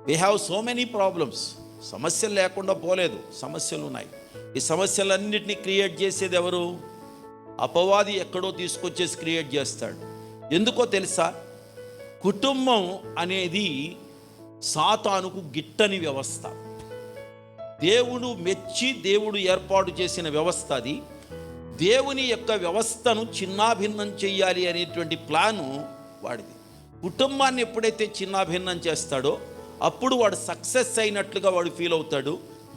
We have so many problems. సమస్యలు లేకుండా పోలేదు, సమస్యలు ఉన్నాయి. ఈ సమస్యలన్నింటినీ క్రియేట్ చేసేది ఎవరు? అపవాది ఎక్కడో తీసుకొచ్చేసి క్రియేట్ చేస్తాడు. ఎందుకో తెలుసా? కుటుంబం అనేది సాతానుకు గిట్టని వ్యవస్థ. దేవుడు మెచ్చి దేవుడు ఏర్పాటు చేసిన వ్యవస్థ అది. దేవుని యొక్క వ్యవస్థను చిన్నాభిన్నం చెయ్యాలి అనేటువంటి ప్లాను వాడిది. కుటుంబాన్ని ఎప్పుడైతే చిన్నాభిన్నం చేస్తాడో అప్పుడు వాడు సక్సెస్ అయినట్లుగా వాడు ఫీల్ అవుతాడు.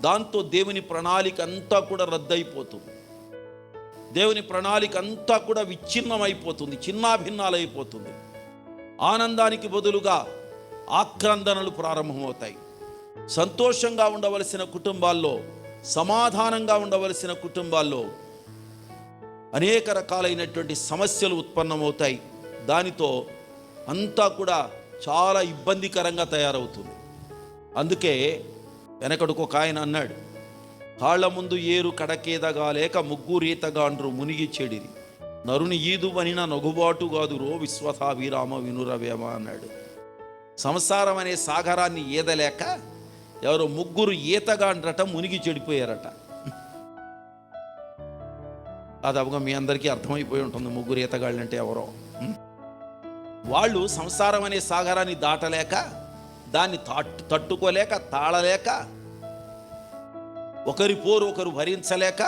దాంతో దేవుని ప్రణాళిక అంతా కూడా రద్దయిపోతుంది. దేవుని ప్రణాళిక అంతా కూడా విచ్ఛిన్నమైపోతుంది, చిన్నాభిన్నాలైపోతుంది. ఆనందానికి బదులుగా ఆక్రందనలు ప్రారంభమవుతాయి. సంతోషంగా ఉండవలసిన కుటుంబాల్లో, సమాధానంగా ఉండవలసిన కుటుంబాల్లో అనేక రకాలైనటువంటి సమస్యలు ఉత్పన్నమవుతాయి. దానితో అంతా కూడా చాలా ఇబ్బందికరంగా తయారవుతుంది. అందుకే వెనకడుకు ఒక ఆయన అన్నాడు, కాళ్ల ముందు ఏరు కడకేదగా లేక ముగ్గురీతగా అండ్రు మునిగి చెడిరి, నరుని ఈదువనిన నగుబాటు కాదురో విశ్వథా విరామ వినురవేమ అన్నాడు. సంసారం అనే సాగరాన్ని ఈదలేక ఎవరో ముగ్గురు ఈతగాండ్రట మునిగి చెడిపోయారట. దాదాపుగా మీ అందరికీ అర్థమైపోయి ఉంటుంది ముగ్గురు ఈతగాళ్ళు అంటే ఎవరో. వాళ్ళు సంసారం అనే సాగరాన్ని దాటలేక, దాన్ని తట్టుకోలేక, తాళలేక, ఒకరి పోరు ఒకరు భరించలేక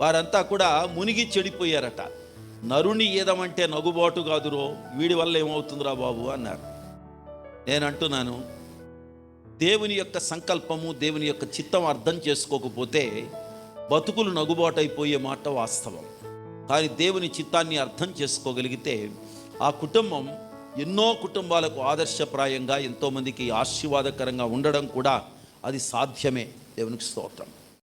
వారంతా కూడా మునిగి చెడిపోయారట. నరుని ఈదమంటే నగుబాటు కాదురో, వీడి వల్ల ఏమవుతుందిరా బాబు అన్నారు. నేను అంటున్నాను, దేవుని యొక్క సంకల్పము, దేవుని యొక్క చిత్తం అర్థం చేసుకోకపోతే బతుకులు నగుబాటైపోయే మాట వాస్తవం. కానీ దేవుని చిత్తాన్ని అర్థం చేసుకోగలిగితే ఆ కుటుంబం ఎన్నో కుటుంబాలకు ఆదర్శప్రాయంగా, ఎంతోమందికి ఆశీర్వాదకరంగా ఉండడం కూడా అది సాధ్యమే. దేవునికి స్తోత్రం.